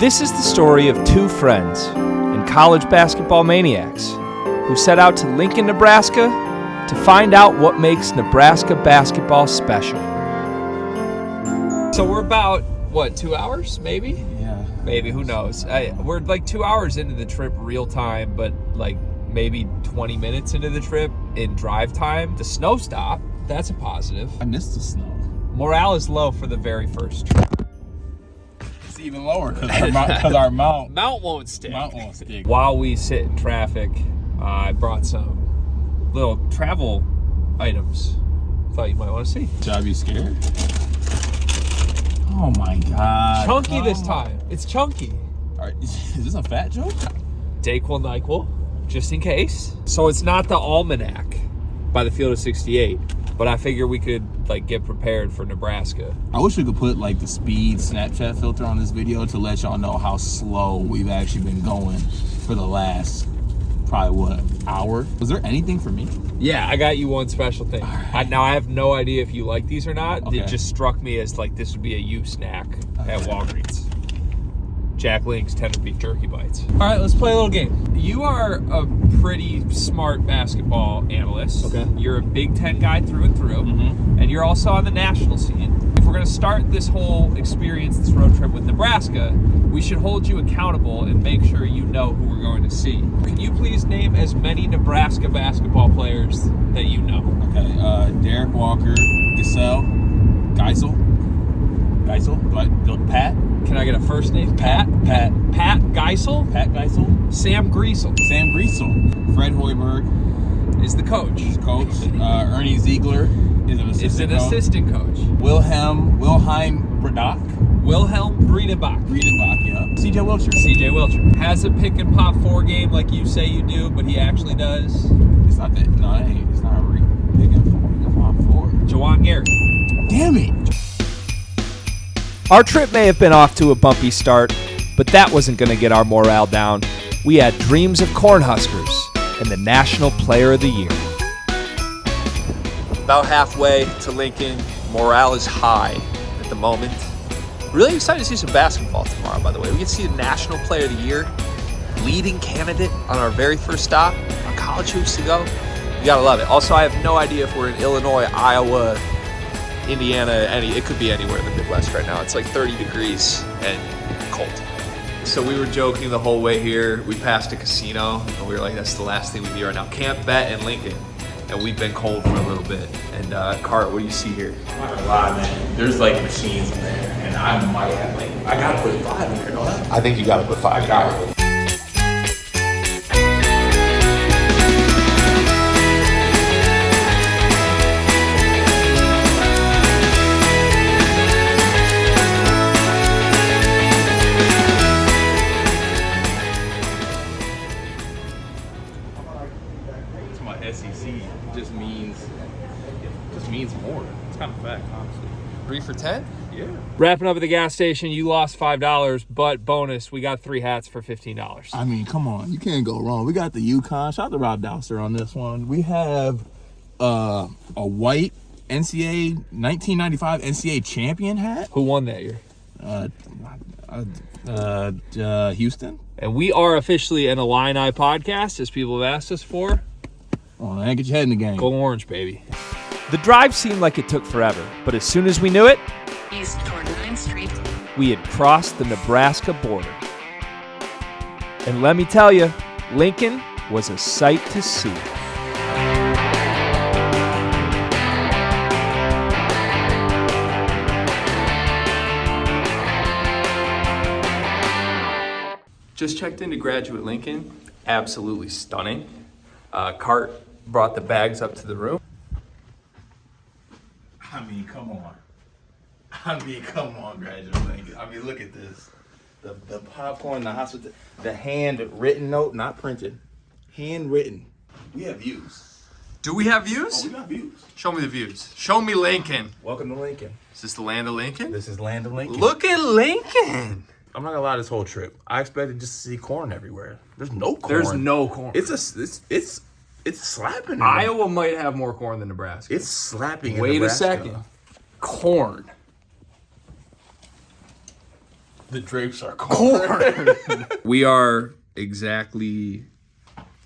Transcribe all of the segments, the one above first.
This is the story of two friends and college basketball maniacs who set out to Lincoln, Nebraska to find out what makes Nebraska basketball special. So we're about, 2 hours maybe? Yeah. Maybe, who knows? We're like 2 hours into the trip real time, but like maybe 20 minutes into the trip in drive time. The snow stopped. That's a positive. I missed the snow. Morale is low for the very first trip. It's even lower because our mount won't stick. Mount won't stick. While we sit in traffic, I brought some little travel items. Thought you might want to see. Should I be scared? Oh my God. Chunky this time. It's chunky. All right. Is this a fat joke? Dayquil, NyQuil, just in case. So it's not the Almanac by the Field of 68, but I figure we could like get prepared for Nebraska. I wish we could put like the speed Snapchat filter on this video to let y'all know how slow we've actually been going for the last probably hour. Was there anything for me? Yeah, I got you one special thing. Right. Now I have no idea if you like these or not. Okay. It just struck me as like this would be a you snack at Walgreens. Jack Link's tender beef jerky bites. All right, let's play a little game. You are a pretty smart basketball analyst. Okay. You're a Big Ten guy through and through, and you're also on the national scene. If we're gonna start this whole experience, this road trip with Nebraska, we should hold you accountable and make sure you know who we're going to see. Can you please name as many Nebraska basketball players that you know? Okay. Derek Walker, Geisel, Pat. Can I get a first name? Pat Geisel? Pat Geisel. Sam Griesel Fred Hoiberg is the coach. Ernie Ziegler is an assistant coach. Wilhelm Bredach. Wilhelm Breedenbach, yeah. CJ Wilcher. Has a pick and pop 4 game like you say you do, but he actually does. It's not that. No, it ain't. It's not a pick and pop 4. Jawan Garrett. Damn it. Our trip may have been off to a bumpy start, but that wasn't going to get our morale down. We had dreams of Cornhuskers and the National Player of the Year. About halfway to Lincoln, morale is high at the moment. Really excited to see some basketball tomorrow, by the way. We get to see the National Player of the Year, leading candidate on our very first stop on college hoops to go. You gotta love it. Also, I have no idea if we're in Illinois, Iowa, Indiana, it could be anywhere in the Midwest right now. It's like 30 degrees and cold. So we were joking the whole way here. We passed a casino and we were like, that's the last thing we need right now. Can't bet in Lincoln. And we've been cold for a little bit. And Cart, what do you see here? I'm not gonna lie, man. There's like machines in there, and I might have I gotta put 5 in there, don't I? I think you gotta put 5 in there. SEC just means more. It's kind of a fact, honestly. 3 for 10? Yeah. Wrapping up at the gas station, you lost $5, but bonus, we got 3 hats for $15. I mean, come on, you can't go wrong. We got the UConn. Shout out to Rob Dowser on this one. We have a white NCAA 1995 NCAA champion hat. Who won that year? Houston. And we are officially an Illini podcast, as people have asked us for. Oh, man, get your head in the game. Go Orange, baby. The drive seemed like it took forever, but as soon as we knew it, east toward 9th Street, we had crossed the Nebraska border. And let me tell you, Lincoln was a sight to see. Just checked into Graduate Lincoln. Absolutely stunning. Cart brought the bags up to the room. I mean, come on, Graduate Lincoln. I mean, look at this. The popcorn, the hospital, the handwritten note, not printed. Handwritten. We have views. Do we have views? Oh, we got views. Show me the views. Show me Lincoln. Welcome to Lincoln. Is this the land of Lincoln? This is land of Lincoln. Look at Lincoln. I'm not gonna lie, this whole trip, I expected just to see corn everywhere. There's no corn. There's no corn. It's slapping. Iowa might have more corn than Nebraska. It's slapping. Wait a second. Corn. The drapes are corn. We are exactly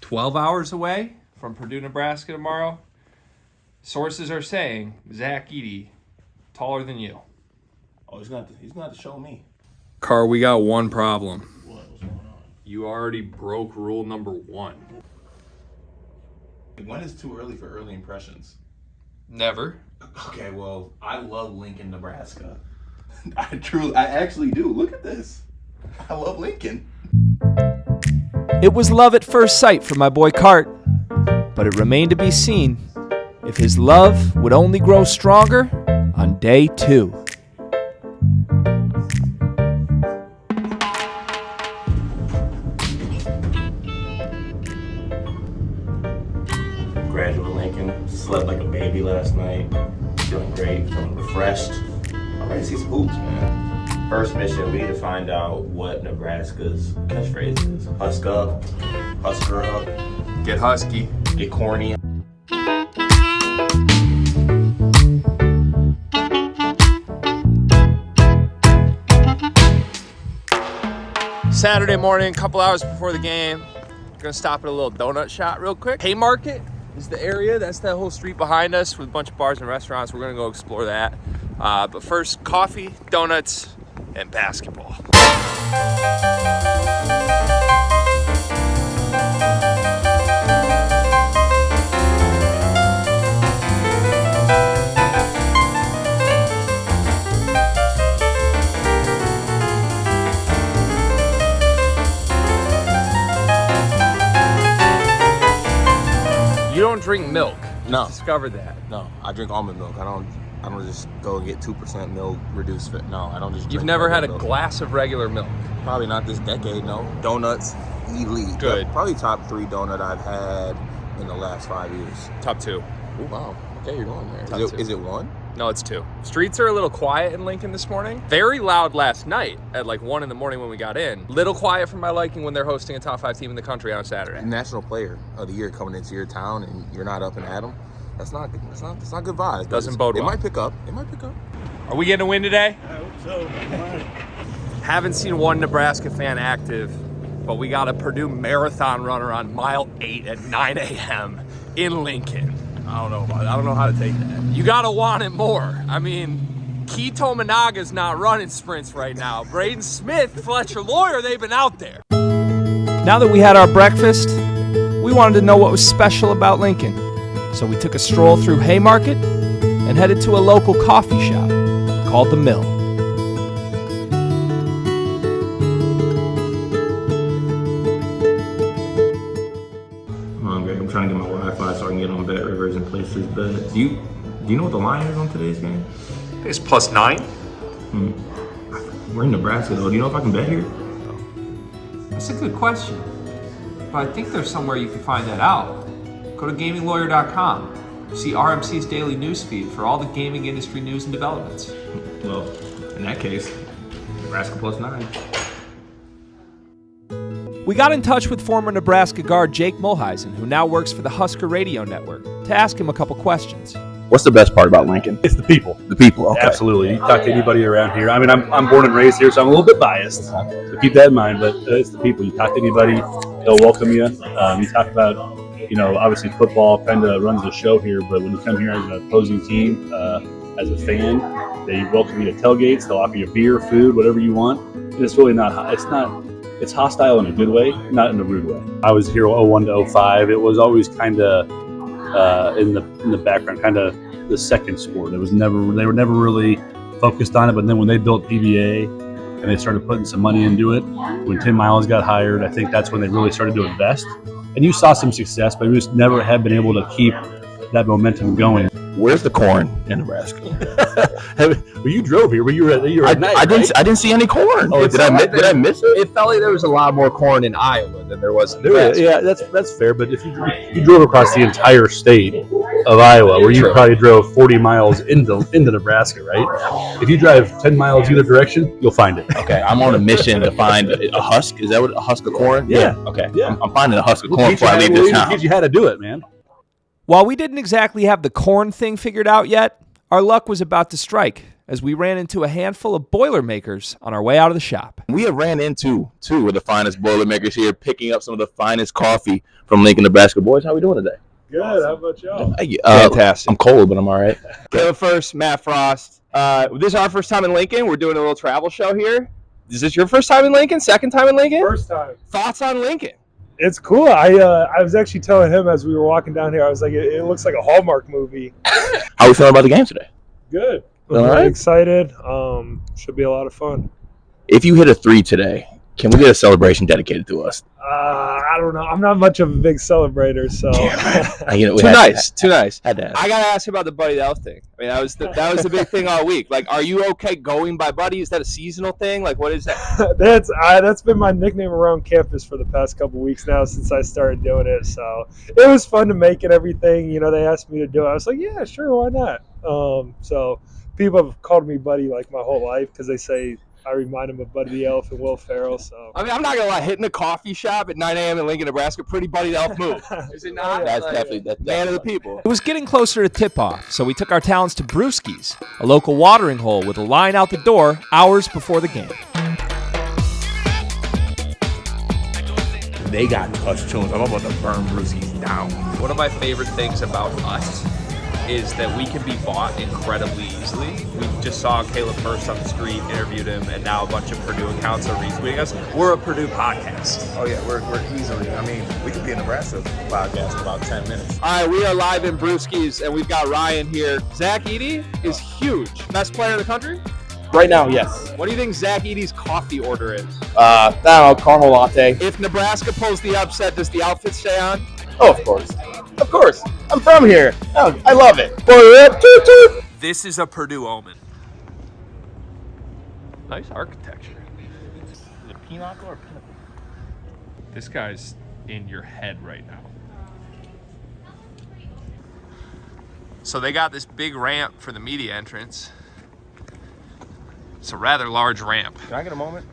12 hours away from Purdue, Nebraska tomorrow. Sources are saying Zach Edey, taller than you. Oh, he's gonna have to show me. Carr, we got one problem. What's going on? You already broke rule number 1. When is too early for early impressions? Never. Okay, well, I love Lincoln, Nebraska. I actually do. Look at this. I love Lincoln. It was love at first sight for my boy Cart, but it remained to be seen if his love would only grow stronger on day 2. Graduate Lincoln. Slept like a baby last night. Feeling great. Feeling refreshed. I'm ready to see some hoops, man. First mission, we need to find out what Nebraska's catchphrase is. Husk up. Husker up. Get husky. Get corny. Saturday morning, a couple hours before the game. Gonna stop at a little donut shop real quick. Haymarket is the area. That's that whole street behind us with a bunch of bars and restaurants. We're gonna go explore that. But first, coffee, donuts, and basketball. You don't drink milk. No. Discovered that. No, I drink almond milk. I don't just go get 2% milk, reduced fit. No, I don't just drink. You've never had a milk. glass of regular milk. Probably not this decade, no. Donuts, elite. Good. Probably top 3 donut I've had in the last 5 years. Top 2. Oh, wow. Okay, you're going there. Top 2. Is it 1? No, it's 2. Streets are a little quiet in Lincoln this morning. Very loud last night at like 1 in the morning when we got in. Little quiet for my liking when they're hosting a top 5 team in the country on a Saturday. National Player of the Year coming into your town and you're not up and at 'em. That's not good vibes. Doesn't bode well. It might pick up. Are we getting a win today? I hope so. Haven't seen one Nebraska fan active, but we got a Purdue marathon runner on mile 8 at 9 a.m. in Lincoln. I don't know about it. I don't know how to take that. You gotta want it more. I mean, Keto Managa's not running sprints right now. Braden Smith, Fletcher Lawyer, they've been out there. Now that we had our breakfast, we wanted to know what was special about Lincoln. So we took a stroll through Haymarket and headed to a local coffee shop called The Mill. I'm hungry. I'm trying to get my Wi-Fi so I can get on BetRivers and place this bet. Do you know what the line is on today's game? It's +9. We're in Nebraska though. Do you know if I can bet here? That's a good question. But I think there's somewhere you can find that out. Go to gaminglawyer.com. See RMC's daily news feed for all the gaming industry news and developments. Well, in that case, Nebraska +9. We got in touch with former Nebraska guard Jake Mulheisen, who now works for the Husker Radio Network, to ask him a couple questions. What's the best part about Lincoln? It's the people. The people, okay. Absolutely. You talk to anybody around here. I mean, I'm born and raised here, so I'm a little bit biased. So keep that in mind. But it's the people. You talk to anybody, they'll welcome you. You talk about, obviously football kind of runs the show here, but when you come here as an opposing team, as a fan, they welcome you to tailgates. They'll offer you beer, food, whatever you want. And it's really not. It's hostile in a good way, not in a rude way. I was here 01 to 05. It was always kind of in the background, kind of the second sport. They were never really focused on it. But then when they built PBA and they started putting some money into it, when Tim Miles got hired, I think that's when they really started to invest. And you saw some success, but we just never have been able to keep that momentum going. Where's the corn in Nebraska? Well, you drove here, but you were at night. I didn't see any corn. Oh, did I miss it? It felt like there was a lot more corn in Iowa than there was in Nebraska. Yeah, that's fair. But if you drove across the entire state of Iowa, where you probably drove 40 miles into Nebraska, right? If you drive 10 miles either direction, you'll find it. Okay, I'm on a mission to find a husk. Is that what a husk of corn? Yeah. Okay. Yeah. I'm finding a husk of corn before I leave this town. Teach you how to do it, man. While we didn't exactly have the corn thing figured out yet, our luck was about to strike as we ran into a handful of Boilermakers on our way out of the shop. We have ran into two of the finest Boilermakers here, picking up some of the finest coffee from Lincoln, Nebraska. Boys, how we doing today? Good. How about y'all? Fantastic. I'm cold, but I'm all right. Caleb First, Matt Frost. This is our first time in Lincoln. We're doing a little travel show here. Is this your first time in Lincoln? Second time in Lincoln? First time. Thoughts on Lincoln? It's cool. I was actually telling him as we were walking down here, I was like, it looks like a Hallmark movie. How we feeling about the game today? Good. All I'm right. really excited. Should be a lot of fun. If you hit a 3 today, can we get a celebration dedicated to us? I don't know. I'm not much of a big celebrator, so. Too nice. Had to ask. I gotta ask about the Buddy Elf thing. I mean, that was the big thing all week. Like, are you okay going by Buddy? Is that a seasonal thing? Like, what is that? That's been my nickname around campus for the past couple weeks now since I started doing it. So it was fun to make it everything. You know, they asked me to do it. I was like, yeah, sure, why not? So people have called me Buddy like my whole life because they say I remind them of Buddy the Elf and Will Ferrell. So I mean, I'm not gonna lie. Hitting a coffee shop at 9 a.m. in Lincoln, Nebraska, pretty Buddy the Elf move. Is it not? That's definitely Man of the people. It was getting closer to tip-off, so we took our talents to Brewski's, a local watering hole with a line out the door hours before the game. They got touch tunes. I'm about to burn Brucey's down. One of my favorite things about us is that we can be bought incredibly easily. We just saw Caleb First on the street, interviewed him, and now a bunch of Purdue accounts are retweeting us. We're a Purdue podcast. Oh yeah, we're easily. I mean, we could be a Nebraska podcast in about 10 minutes. All right, we are live in Brewski's, and we've got Ryan here. Zach Edey is huge. Best player in the country? Right now, yes. What do you think Zach Edey's coffee order is? I don't know, caramel latte. If Nebraska pulls the upset, does the outfit stay on? Oh, of course. Of course. I'm from here. Oh, I love it. This is a Purdue omen. Nice architecture. Is it Pinochle or Pinnacle? This guy's in your head right now. So they got this big ramp for the media entrance. It's a rather large ramp. Can I get a moment?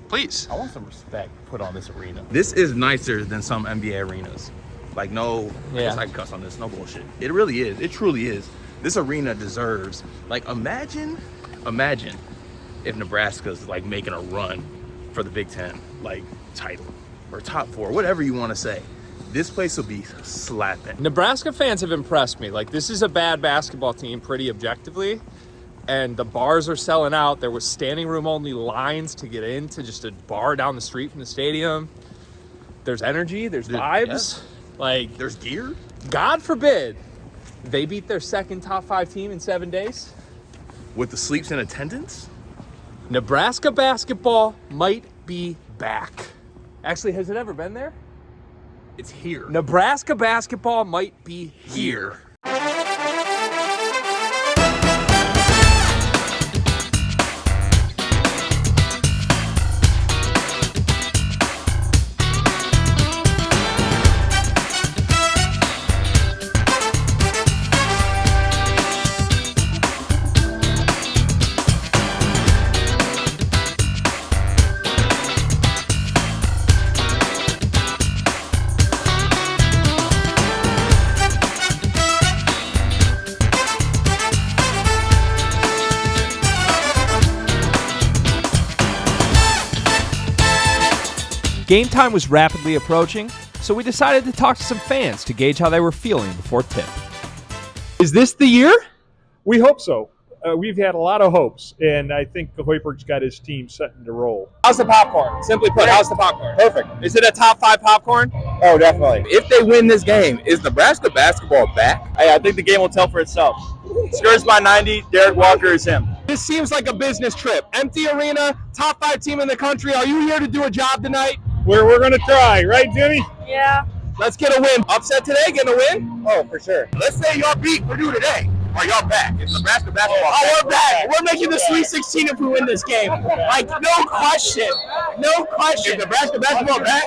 Please. I want some respect put on this arena. This is nicer than some NBA arenas. Like, no, I guess I can cuss on this, no bullshit. It really is. It truly is. This arena deserves, like, imagine if Nebraska's, like, making a run for the Big Ten, like, title or top 4, whatever you want to say. This place will be slapping. Nebraska fans have impressed me. Like, this is a bad basketball team pretty objectively. And the bars are selling out. There was standing room only lines to get into just a bar down the street from the stadium. There's energy, there's vibes. Yeah. Like, there's gear. God forbid they beat their second top 5 team in 7 days. With the sleeps in attendance? Nebraska basketball might be back. Actually, has it ever been there? It's here. Nebraska basketball might be here. Game time was rapidly approaching, so we decided to talk to some fans to gauge how they were feeling before tip. Is this the year? we hope so. We've had a lot of hopes, and I think Hoiberg's got his team setting to roll. How's the popcorn? Simply put, how's the popcorn? Perfect. Is it a top 5 popcorn? Oh, definitely. If they win this game, is Nebraska basketball back? I think the game will tell for itself. Skirts by 90, Derek Walker is him. This seems like a business trip. Empty arena, top 5 team in the country. Are you here to do a job tonight? We're going to try, right, Jimmy? Yeah. Let's get a win. Upset today, getting a win? Oh, for sure. Let's say y'all beat Purdue today. Are y'all back? It's Nebraska basketball. Oh, we're back. We're making the Sweet 16 if we win this game. Like, no question. No question. Is Nebraska basketball back?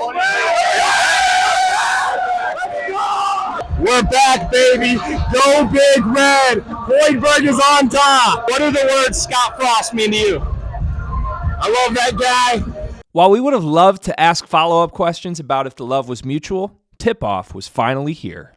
We're back, baby. Go Big Red. Hoiberg is on top. What do the words Scott Frost mean to you? I love that guy. While we would have loved to ask follow-up questions about if the love was mutual, tip-off was finally here.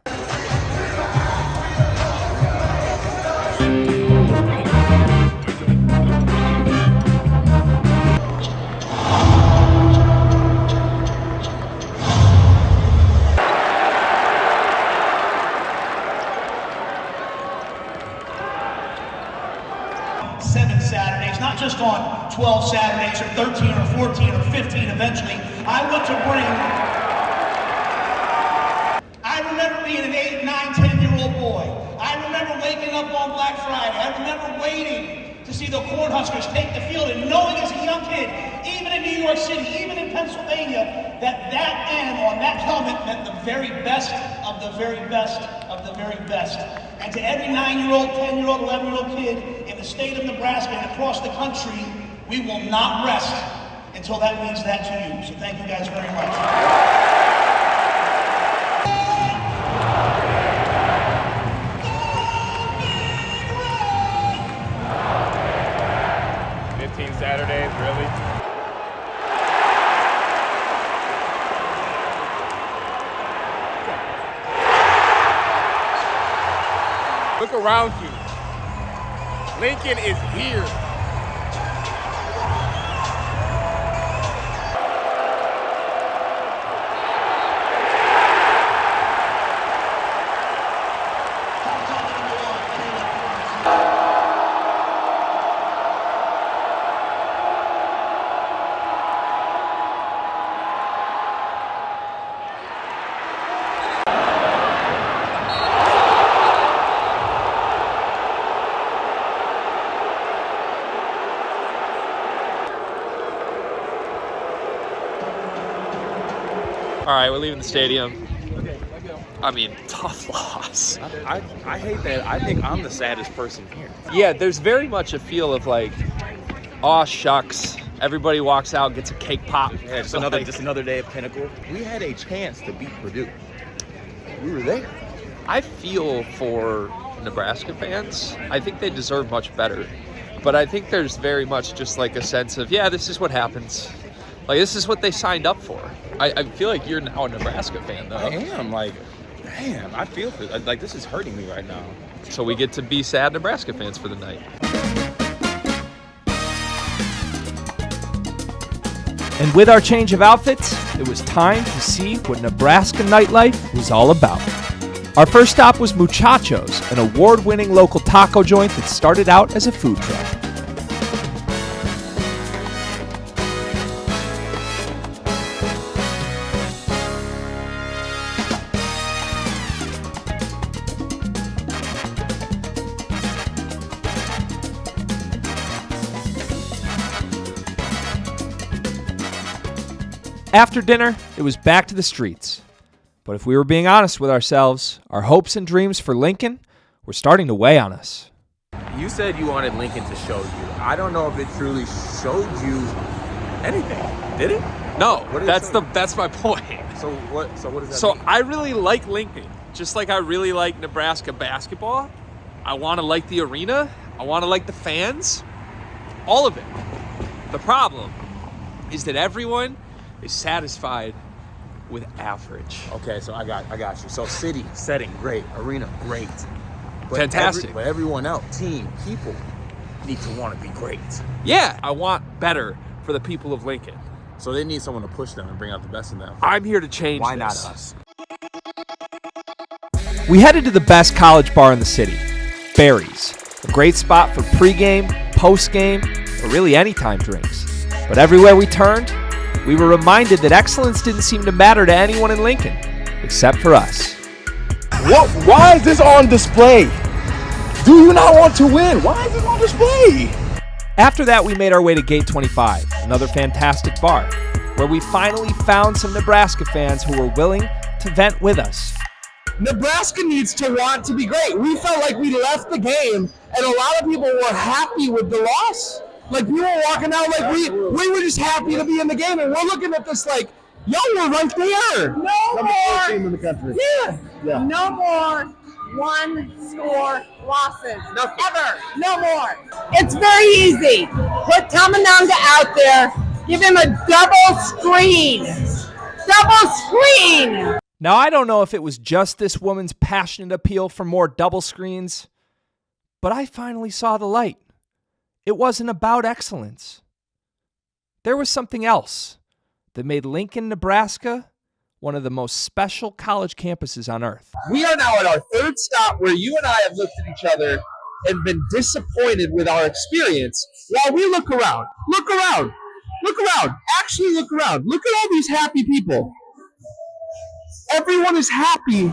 Saturdays, not just on 12 Saturdays or 13 or 14 or 15 eventually. I want to bring... I remember being an 8, 9, 10-year-old boy. I remember waking up on Black Friday. I remember waiting to see the Cornhuskers take the field and knowing as a young kid, even in New York City, even in Pennsylvania, that M on that helmet meant the very best of the very best of the very best. And to every 9-year-old, 10-year-old, 11-year-old kid in the state of Nebraska and across the country, we will not rest until that means that to you. So thank you guys very much. 15 Saturdays, really? Look around you. Lincoln is here. All right, we're leaving the stadium. I mean, tough loss. I hate that. I think I'm the saddest person here. Yeah, there's very much a feel of like, aw shucks. Everybody walks out, gets a cake pop. Yeah, just another day at Pinnacle. We had a chance to beat Purdue. We were there. I feel for Nebraska fans. I think they deserve much better. But I think there's very much just like a sense of, yeah, this is what happens. Like, this is what they signed up for. I feel like you're now a Nebraska fan, though. I am. Like, damn, I feel for like this is hurting me right now. So we get to be sad Nebraska fans for the night. And with our change of outfits, it was time to see what Nebraska nightlife was all about. Our first stop was Muchachos, an award-winning local taco joint that started out as a food truck. After dinner, it was back to the streets. But if we were being honest with ourselves, our hopes and dreams for Lincoln were starting to weigh on us. You said you wanted Lincoln to show you. I don't know if it truly showed you anything. Did it? No, that's my point. So what does that mean? So I really like Lincoln, just like I really like Nebraska basketball. I want to like the arena. I want to like the fans. All of it. The problem is that everyone is satisfied with average. Okay, so I got you. So city, setting, great. Arena, great. But fantastic. But everyone else, team, people, need to want to be great. Yeah, I want better for the people of Lincoln. So they need someone to push them and bring out the best in them. I'm here to change Why this. not us? We headed to the best college bar in the city, Barry's, a great spot for pregame, postgame, or really anytime drinks. But everywhere we turned, we were reminded that excellence didn't seem to matter to anyone in Lincoln, except for us. Why is this on display? Do you not want to win? Why is it on display? After that, we made our way to Gate 25, another fantastic bar, where we finally found some Nebraska fans who were willing to vent with us. Nebraska needs to want to be great. We felt like we left the game, and a lot of people were happy with the loss. Like, we were walking out like we were just happy to be in the game, and we're looking at this like, yo, we're right there. No Number more. 4 team in the country. Yeah. No more one-score losses. Ever. No more. It's very easy. Put Tamananga out there. Give him a double screen. Double screen. Now, I don't know if it was just this woman's passionate appeal for more double screens, but I finally saw the light. It wasn't about excellence. There was something else that made Lincoln, Nebraska, one of the most special college campuses on earth. We are now at our third stop where you and I have looked at each other and been disappointed with our experience while we look around. Look around. Look around. Actually look around. Look at all these happy people. Everyone is happy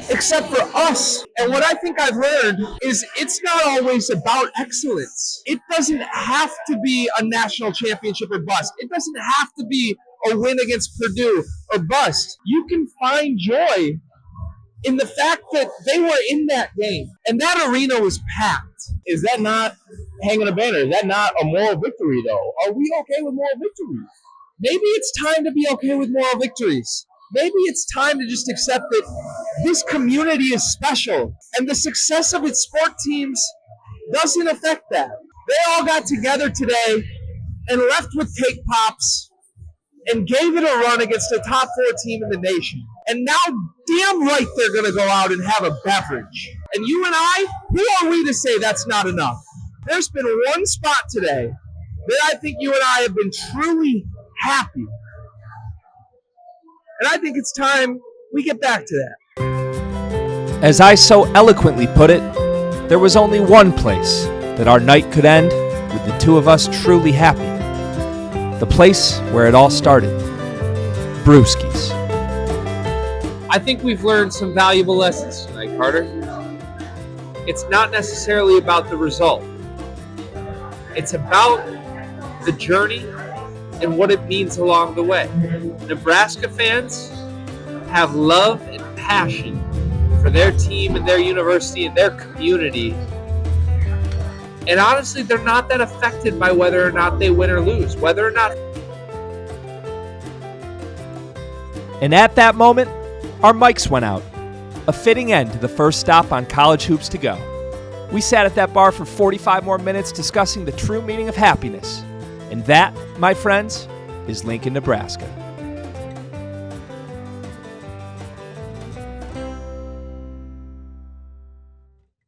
except for us. And what I think I've learned is it's not always about excellence. It doesn't have to be a national championship or bust. It doesn't have to be a win against Purdue or bust. You can find joy in the fact that they were in that game. And that arena was packed. Is that not hanging a banner? Is that not a moral victory, though? Are we okay with moral victories? Maybe it's time to be okay with moral victories. Maybe it's time to just accept that this community is special and the success of its sport teams doesn't affect that. They all got together today and left with cake pops and gave it a run against a top 4 team in the nation. And now, damn right, they're going to go out and have a beverage. And you and I, who are we to say that's not enough? There's been one spot today that I think you and I have been truly happy. And I think it's time we get back to that. As I so eloquently put it, there was only one place that our night could end with the two of us truly happy. The place where it all started. Brewskis. I think we've learned some valuable lessons tonight, Carter. It's not necessarily about the result. It's about the journey and what it means along the way. Nebraska fans have love and passion for their team and their university and their community. And honestly, they're not that affected by whether or not they win or lose, whether or not. And at that moment, our mics went out. A fitting end to the first stop on College Hoops to Go. We sat at that bar for 45 more minutes discussing the true meaning of happiness. And that, my friends, is Lincoln, Nebraska.